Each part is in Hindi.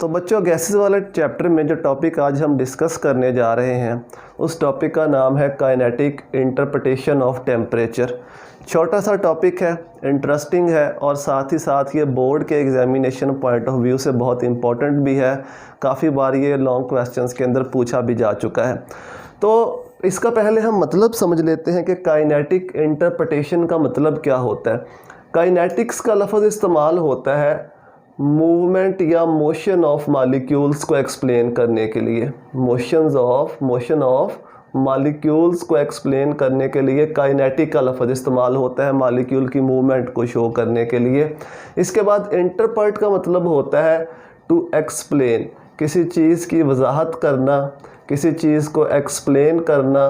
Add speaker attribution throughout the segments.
Speaker 1: तो बच्चों गैसेस वाले चैप्टर में जो टॉपिक आज हम डिस्कस करने जा रहे हैं उस टॉपिक का नाम है काइनेटिक इंटरप्रिटेशन ऑफ टेम्परेचर। छोटा सा टॉपिक है, इंटरेस्टिंग है और साथ ही साथ ये बोर्ड के एग्जामिनेशन पॉइंट ऑफ व्यू से बहुत इम्पोर्टेंट भी है। काफ़ी बार ये लॉन्ग क्वेश्चंस के अंदर पूछा भी जा चुका है। तो इसका पहले हम मतलब समझ लेते हैं कि काइनेटिक इंटरप्रिटेशन का मतलब क्या होता है। काइनेटिक्स का लफ्ज़ इस्तेमाल होता है मूवमेंट या मोशन ऑफ मॉलिक्यूल्स को एक्सप्लेन करने के लिए। मोशन ऑफ मॉलिक्यूल्स को एक्सप्लेन करने के लिए काइनेटिक का लफ्ज़ इस्तेमाल होता है मॉलिक्यूल की मूवमेंट को शो करने के लिए। इसके बाद इंटरप्रेट का मतलब होता है टू एक्सप्लेन, किसी चीज़ की वजाहत करना, किसी चीज़ को एक्सप्लेन करना,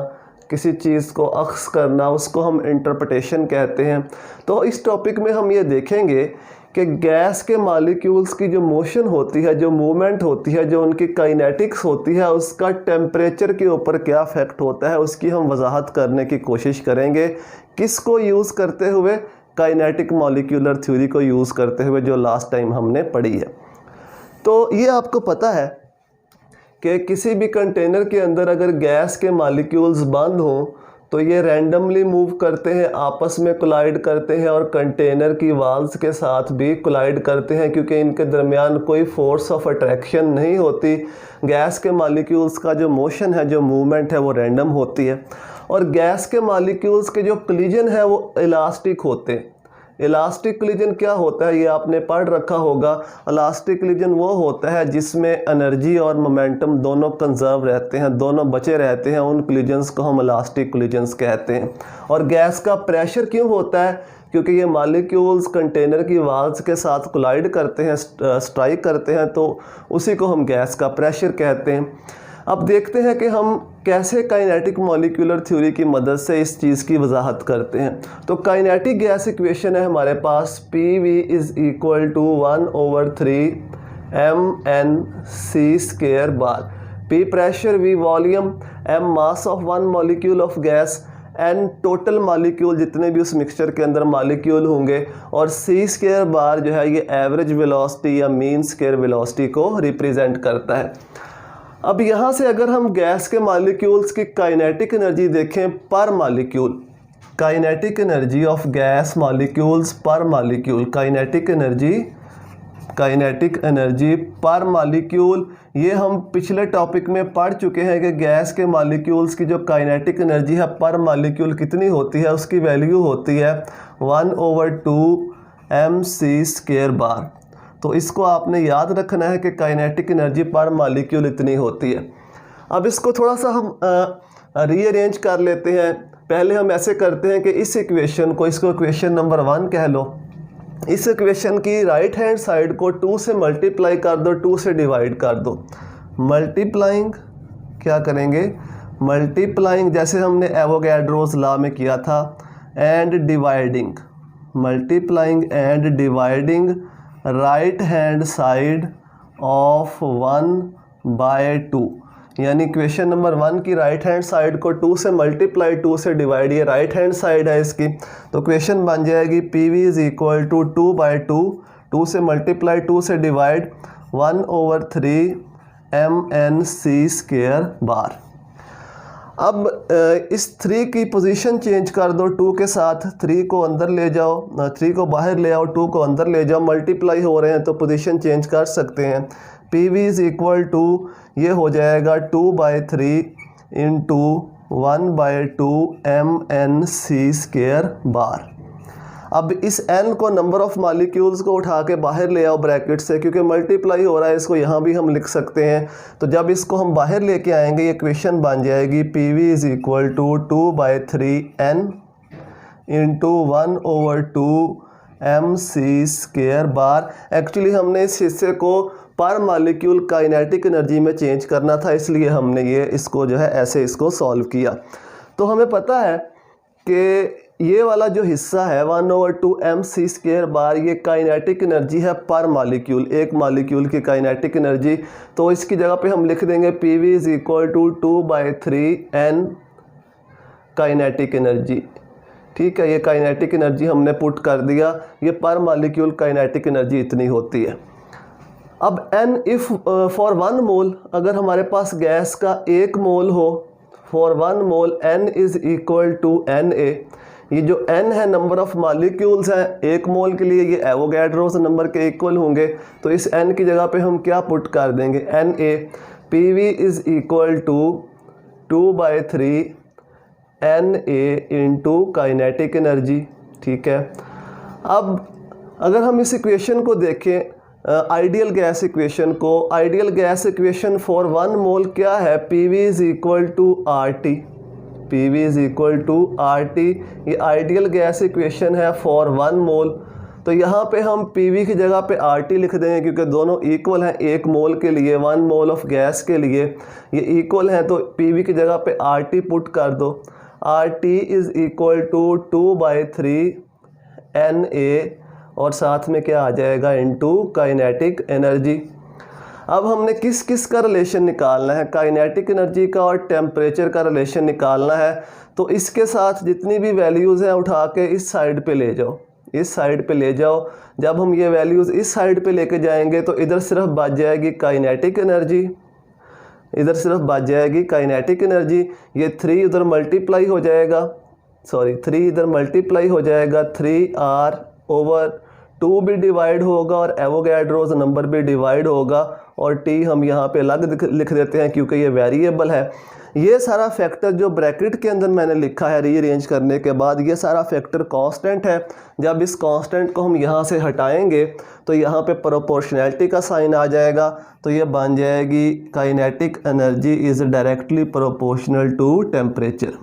Speaker 1: किसी चीज़ को अक्स करना, उसको हम इंटरप्रिटेशन कहते हैं। तो इस टॉपिक में हम ये देखेंगे कि गैस के मॉलिक्यूल्स की जो मोशन होती है, जो मूवमेंट होती है, जो उनकी काइनेटिक्स होती है, उसका टेम्परेचर के ऊपर क्या इफेक्ट होता है, उसकी हम वजाहत करने की कोशिश करेंगे। किसको यूज़ करते हुए? काइनेटिक मॉलिक्यूलर थ्योरी को यूज़ करते हुए, जो लास्ट टाइम हमने पढ़ी है। तो ये आपको पता है कि किसी भी कंटेनर के अंदर अगर गैस के मॉलिक्यूल्स बंद हों तो ये रैंडमली मूव करते हैं, आपस में कोलाइड करते हैं और कंटेनर की वाल्स के साथ भी कोलाइड करते हैं, क्योंकि इनके दरमियान कोई फोर्स ऑफ अट्रैक्शन नहीं होती। गैस के मॉलिक्यूल्स का जो मोशन है, जो मूवमेंट है, वो रैंडम होती है। और गैस के मॉलिक्यूल्स के जो कोलिजन है वो इलास्टिक होते हैं। इलास्टिक कोलिजन क्या होता है ये आपने पढ़ रखा होगा। इलास्टिक कोलिजन वो होता है जिसमें एनर्जी और मोमेंटम दोनों कंजर्व रहते हैं, दोनों बचे रहते हैं। उन कोलिजन्स को हम इलास्टिक कोलिजन्स कहते हैं। और गैस का प्रेशर क्यों होता है? क्योंकि ये मॉलिक्यूल्स कंटेनर की वाल्स के साथ कोलाइड करते हैं, स्ट्राइक करते हैं, तो उसी को हम गैस का प्रेशर कहते हैं। अब देखते हैं कि हम कैसे काइनेटिक मॉलिक्यूलर थ्योरी की मदद से इस चीज़ की वजाहत करते हैं। तो काइनेटिक गैस इक्वेशन है हमारे पास PV is equal to 1/3 mNc² bar. P pressure, V volume, M mass of one molecule of gas, N total molecule जितने भी उस मिक्सचर के अंदर मॉलिक्यूल होंगे, और C² बार जो है ये एवरेज वेलोसिटी या मीन स्क्वायर वेलोसिटी को रिप्रेजेंट करता है। अब यहाँ से अगर हम गैस के मॉलिक्यूल्स की काइनेटिक एनर्जी देखें पर molecule, kinetic energy of gas molecules पर मॉलिक्यूल, काइनेटिक एनर्जी पर मॉलिक्यूल, ये हम पिछले टॉपिक में पढ़ चुके हैं कि गैस के मॉलिक्यूल्स की जो काइनेटिक एनर्जी है पर मॉलिक्यूल कितनी होती है, उसकी वैल्यू होती है 1/2 mc² बार। तो इसको आपने याद रखना है कि काइनेटिक एनर्जी पर मॉलिक्यूल इतनी होती है। अब इसको थोड़ा सा हम रीअरेंज कर लेते हैं। पहले हम ऐसे करते हैं कि इस इक्वेशन को, इसको इक्वेशन नंबर 1 कह लो। इस इक्वेशन की राइट हैंड साइड को 2 से मल्टीप्लाई कर दो, 2 से डिवाइड कर दो। मल्टीप्लाइंग क्या करेंगे? मल्टीप्लाइंग जैसे हमने एवोगैड्रोस लॉ में किया था, and dividing, multiplying and dividing right hand side of 1/2, यानी इक्वेशन नंबर 1 की राइट हैंड साइड को 2 से मल्टीप्लाई, 2 से डिवाइड, ये राइट हैंड साइड है इसकी। तो इक्वेशन बन जाएगी PV इज़ इक्वल टू 2/2, 2 से मल्टीप्लाई, 2 से डिवाइड, 1/3 mNc² बार। अब इस 3 की पोजीशन चेंज कर दो, 2 के साथ 3 को अंदर ले जाओ, 3 को बाहर ले आओ, 2 को अंदर ले जाओ, मल्टीप्लाई हो रहे हैं तो पोजीशन चेंज कर सकते हैं। PV इज़ इक्वल टू ये हो जाएगा 2/3 इंटू 1/2 mNc² बार। अब इस n को नंबर ऑफ़ मॉलिक्यूल्स को उठा के बाहर ले आओ ब्रैकेट से, क्योंकि मल्टीप्लाई हो रहा है, इसको यहाँ भी हम लिख सकते हैं। तो जब इसको हम बाहर लेके आएंगे ये इक्वेशन बन जाएगी PV is equal to 2/3 n into 1/2 mc² bar. Actually हमने इस हिस्से को पर मॉलिक्यूल काइनेटिक एनर्जी में चेंज करना था, इसलिए हमने ये इसको जो है ऐसे इसको सॉल्व किया। तो हमें पता है कि ये वाला जो हिस्सा है 1/2 mc² बार, ये काइनेटिक एनर्जी है पर मॉलिक्यूल, एक मॉलिक्यूल की काइनेटिक एनर्जी। तो इसकी जगह पे हम लिख देंगे PV is equal to 2/3 n kinetic energy. ठीक है, ये काइनेटिक एनर्जी हमने पुट कर दिया, ये पर मॉलिक्यूल काइनेटिक एनर्जी इतनी होती है। अब n इफ़ फॉर 1 मोल, अगर हमारे पास गैस का 1 मोल हो, for 1 mole n is equal to Na। ये जो n है नंबर ऑफ़ मॉलिक्यूल्स हैं, 1 मोल के लिए ये एवोगैड्रोस नंबर के इक्वल होंगे, तो इस n की जगह पे हम क्या पुट कर देंगे, Na। Pv is equal to 2/3 Na into kinetic energy, ठीक है। अब अगर हम इस इक्वेशन को देखें, आइडियल गैस इक्वेशन को, ideal gas equation for 1 mole क्या है, Pv is equal to RT, Pv is equal to RT, ये आइडियल गैस इक्वेशन है फॉर 1 मोल। तो यहाँ पे हम Pv की जगह पे RT लिख देंगे क्योंकि दोनों इक्वल हैं, 1 मोल के लिए, 1 मोल ऑफ गैस के लिए ये इक्वल हैं, तो Pv की जगह पे RT पुट कर दो। RT is equal to 2/3 Na और साथ में क्या आ जाएगा, इनटू काइनेटिक एनर्जी। अब हमने किस किस का रिलेशन निकालना है, काइनेटिक एनर्जी का और टेम्परेचर का रिलेशन निकालना है। तो इसके साथ जितनी भी वैल्यूज़ हैं उठा के इस साइड पे ले जाओ, इस साइड पे ले जाओ। जब हम ये वैल्यूज़ इस साइड पे लेके जाएंगे तो इधर सिर्फ बच जाएगी काइनेटिक एनर्जी, इधर सिर्फ बच जाएगी काइनेटिक एनर्जी। ये 3 उधर मल्टीप्लाई हो जाएगा, सॉरी 3 इधर मल्टीप्लाई हो जाएगा, 3R/2 भी डिवाइड होगा और एवोगैड्रोस नंबर भी डिवाइड होगा, और T हम यहाँ पे अलग लिख देते हैं क्योंकि ये वेरिएबल है। ये सारा फैक्टर जो ब्रैकेट के अंदर मैंने लिखा है रीअरेंज करने के बाद, ये सारा फैक्टर कांस्टेंट है। जब इस कांस्टेंट को हम यहाँ से हटाएंगे तो यहाँ पे प्रोपोर्शनैलिटी का साइन आ जाएगा, तो ये बन जाएगी kinetic energy is directly proportional to temperature.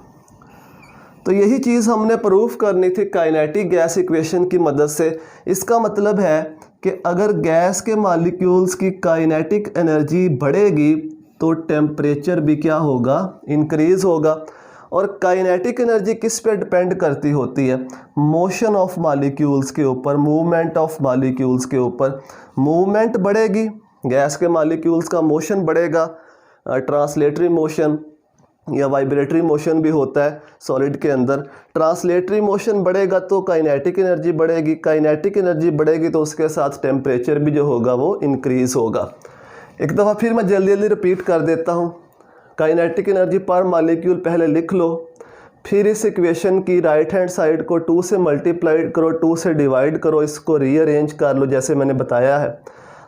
Speaker 1: तो यही चीज़ हमने प्रूफ करनी थी काइनेटिक गैस इक्वेशन की मदद से। इसका मतलब है कि अगर गैस के मॉलिक्यूल्स की काइनेटिक एनर्जी बढ़ेगी तो टेम्परेचर भी क्या होगा, इंक्रीज़ होगा। और काइनेटिक एनर्जी किस पे डिपेंड करती होती है, मोशन ऑफ मॉलिक्यूल्स के ऊपर, मूवमेंट ऑफ मॉलिक्यूल्स के ऊपर। मूवमेंट बढ़ेगी, गैस के मॉलिक्यूल्स का मोशन बढ़ेगा, ट्रांसलेटरी मोशन या वाइब्रेटरी मोशन भी होता है सॉलिड के अंदर। ट्रांसलेटरी मोशन बढ़ेगा तो काइनेटिक एनर्जी बढ़ेगी, काइनेटिक एनर्जी बढ़ेगी तो उसके साथ टेम्परेचर भी जो होगा वो इंक्रीज़ होगा। एक दफ़ा फिर मैं जल्दी जल्दी रिपीट कर देता हूँ। काइनेटिक एनर्जी पर मॉलिक्यूल पहले लिख लो, फिर इस इक्वेशन की राइट हैंड साइड को 2 से मल्टीप्लाई करो, 2 से डिवाइड करो, इसको रीअरेंज कर लो जैसे मैंने बताया है।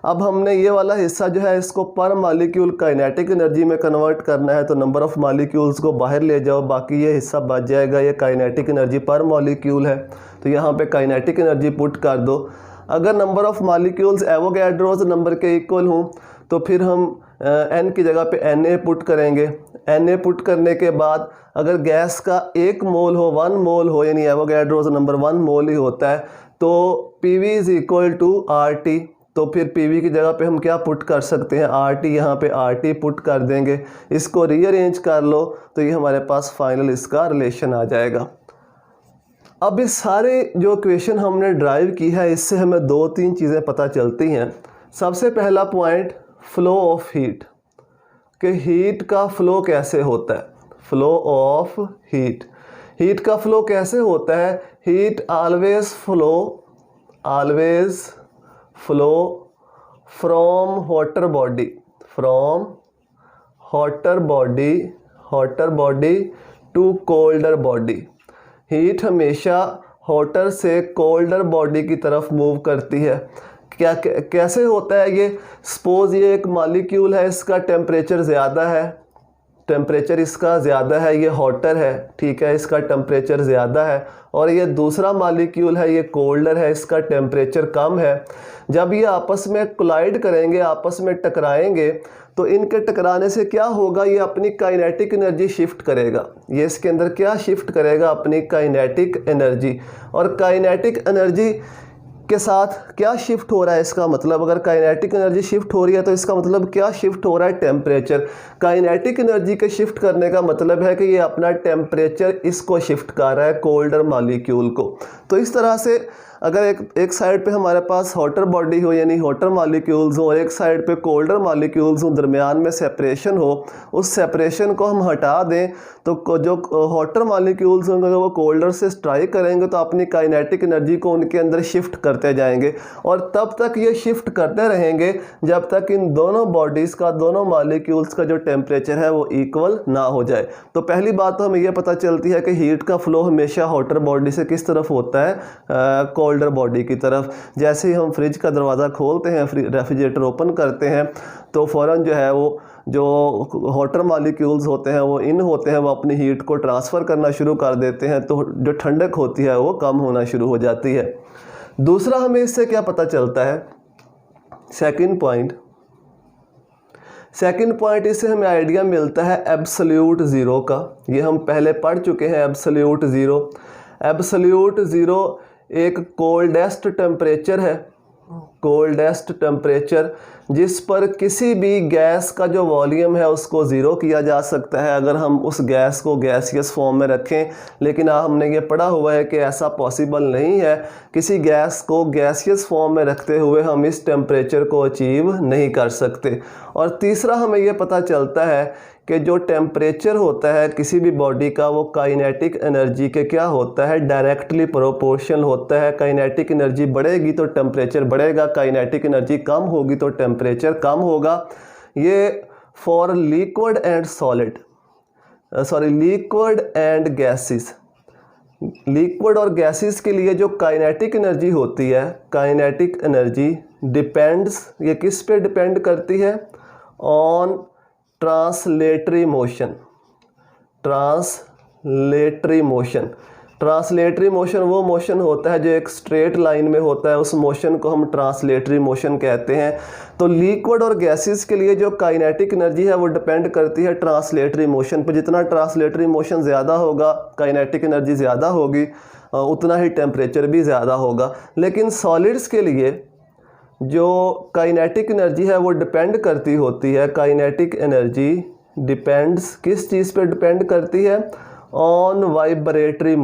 Speaker 1: अब हमने ये वाला हिस्सा जो है इसको पर मॉलिक्यूल काइनेटिक एनर्जी में कन्वर्ट करना है, तो नंबर ऑफ़ मॉलिक्यूल्स को बाहर ले जाओ, बाकी ये हिस्सा बच जाएगा। ये काइनेटिक एनर्जी पर मॉलिक्यूल है, तो यहाँ पे काइनेटिक एनर्जी पुट कर दो। अगर number of molecules Avogadro's number के इक्वल हों तो फिर हम n की जगह पे Na पुट करेंगे। Na पुट करने के बाद अगर गैस का 1 मोल हो, 1 मोल हो, यानी एवोगैड्रोस नंबर 1 मोल ही होता है, तो Pv is equal to RT। तो फिर Pv की जगह पे हम क्या पुट कर सकते हैं, RT, यहाँ पे RT पुट कर देंगे। इसको रीअरेंज कर लो तो ये हमारे पास फाइनल इसका रिलेशन आ जाएगा। अब इस सारे जो इक्वेशन हमने ड्राइव की है इससे हमें 2-3 चीज़ें पता चलती हैं। सबसे पहला पॉइंट फ्लो ऑफ हीट, कि हीट का फ़्लो कैसे होता है। फ्लो ऑफ हीट, हीट का फ़्लो कैसे होता है, heat always flow from hotter body to colder body. Heat हमेशा हॉटर से कोल्डर बॉडी की तरफ मूव करती है। क्या कैसे होता है ये, सपोज़ ये एक मॉलिक्यूल है, इसका टेम्परेचर ज़्यादा है, टेम्परेचर इसका ज़्यादा है, ये हॉटर है, ठीक है, इसका टेम्परेचर ज़्यादा है, और ये दूसरा मॉलिक्यूल है, ये कोल्डर है, इसका टेम्परेचर कम है। जब ये आपस में कोलाइड करेंगे, आपस में टकराएंगे, तो इनके टकराने से क्या होगा, ये अपनी काइनेटिक एनर्जी शिफ्ट करेगा। ये इसके अंदर क्या शिफ्ट करेगा, अपनी काइनेटिक एनर्जी। और काइनेटिक एनर्जी के साथ क्या शिफ्ट हो रहा है, इसका मतलब अगर काइनेटिक एनर्जी शिफ्ट हो रही है तो इसका मतलब क्या शिफ्ट हो रहा है, टेम्परेचर। काइनेटिक एनर्जी के शिफ्ट करने का मतलब है कि ये अपना टेम्परेचर इसको शिफ्ट कर रहा है, कोल्डर मॉलिक्यूल को। तो इस तरह से अगर एक साइड पे हमारे पास हॉटर बॉडी हो, यानी हॉटर मॉलिक्यूल्स हो, और एक साइड पे कोल्डर मॉलिक्यूल्स हो, दरमियान में सेपरेशन हो, उस सेपरेशन को हम हटा दें तो जो हॉटर मॉलिक्यूल्स होंगे वो कोल्डर से स्ट्राइक करेंगे तो अपनी काइनेटिक एनर्जी को उनके अंदर शिफ्ट करते करते जाएंगे और तब तक ये शिफ्ट करते रहेंगे जब तक इन दोनों बॉडीज़ का, दोनों मॉलिक्यूल्स का जो टेम्परेचर है वो इक्वल ना हो जाए। तो पहली बात तो हमें ये पता चलती है कि हीट का फ्लो हमेशा हॉटर बॉडी से किस तरफ होता है, कोल्डर बॉडी की तरफ। जैसे ही हम फ्रिज का दरवाज़ा खोलते हैं, रेफ्रिजरेटर ओपन करते हैं, तो फ़ौरन जो है वो जो हॉटर मॉलिक्यूल्स होते हैं वो इन होते हैं, वो अपनी हीट को ट्रांसफ़र करना शुरू कर देते हैं, तो जो ठंडक होती है वो कम होना शुरू हो जाती है। दूसरा हमें इससे क्या पता चलता है, सेकंड पॉइंट इससे हमें आइडिया मिलता है एब्सोल्यूट ज़ीरो का। ये हम पहले पढ़ चुके हैं, एब्सोल्यूट ज़ीरो एक कोल्डेस्ट टेम्परेचर है, कोल्डेस्ट टेम्परेचर जिस पर किसी भी गैस का जो वॉल्यूम है उसको ज़ीरो किया जा सकता है अगर हम उस गैस को गैसियस फॉर्म में रखें। लेकिन हमने ये पढ़ा हुआ है कि ऐसा पॉसिबल नहीं है, किसी गैस को गैसियस फॉर्म में रखते हुए हम इस टेम्परेचर को अचीव नहीं कर सकते। और तीसरा हमें ये पता चलता है कि जो टेम्परेचर होता है किसी भी बॉडी का वो काइनेटिक एनर्जी के क्या होता है, डायरेक्टली प्रोपोर्शनल होता है। काइनेटिक एनर्जी बढ़ेगी तो टेम्परेचर बढ़ेगा, काइनेटिक एनर्जी कम होगी तो टेम्परेचर कम होगा। ये for liquid and solid, liquid and gases, liquid और गैसेस के लिए जो काइनेटिक एनर्जी होती है, काइनेटिक एनर्जी डिपेंड्स, ये किस पे डिपेंड करती है, on translatory motion. Translatory motion वो मोशन होता है जो एक स्ट्रेट लाइन में होता है, उस मोशन को हम ट्रांसलेटरी मोशन कहते हैं। तो लिक्विड और गैसेस के लिए जो काइनेटिक एनर्जी है वो डिपेंड करती है ट्रांसलेटरी मोशन पर। जितना ट्रांसलेटरी मोशन ज़्यादा होगा, काइनेटिक एनर्जी ज़्यादा होगी, उतना ही टेम्परेचर भी ज़्यादा होगा। लेकिन सॉलिड्स के लिए जो काइनेटिक एनर्जी है वो डिपेंड करती होती है, काइनेटिक एनर्जी डिपेंड्स किस चीज़ पे डिपेंड करती है, ऑन वाइब्रेटरी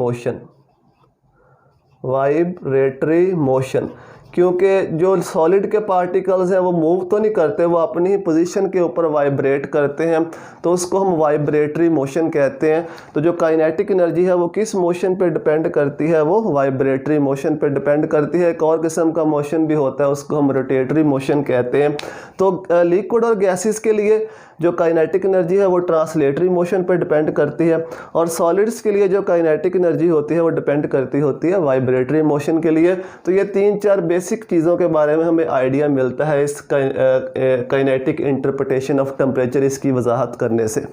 Speaker 1: मोशन। क्योंकि जो सॉलिड के पार्टिकल्स हैं वो मूव तो नहीं करते, वो अपनी ही पोजीशन के ऊपर वाइब्रेट करते हैं, तो उसको हम वाइब्रेटरी मोशन कहते हैं। तो जो काइनेटिक एनर्जी है वो किस मोशन पे डिपेंड करती है, वो वाइब्रेटरी मोशन पे डिपेंड करती है। एक और किस्म का मोशन भी होता है, उसको हम रोटेटरी मोशन कहते हैं। तो लिक्विड और गैसेस के लिए जो काइनेटिक एनर्जी है वो ट्रांसलेटरी मोशन पे डिपेंड करती है, और सॉलिड्स के लिए जो काइनेटिक एनर्जी होती है वो डिपेंड करती होती है वाइब्रेटरी मोशन के लिए। तो ये 3-4 बेसिक चीज़ों के बारे में हमें आइडिया मिलता है इस काइनेटिक इंटरप्रिटेशन ऑफ टेम्परेचर, इसकी वजाहत करने से।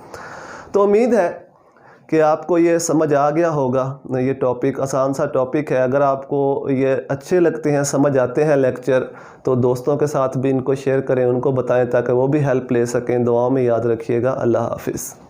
Speaker 1: तो उम्मीद है कि आपको ये समझ आ गया होगा। ये टॉपिक आसान सा टॉपिक है, अगर आपको ये अच्छे लगते हैं, समझ आते हैं लेक्चर, तो दोस्तों के साथ भी इनको शेयर करें, उनको बताएं ताकि वो भी हेल्प ले सकें। दुआओं में याद रखिएगा। अल्लाह हाफिज़।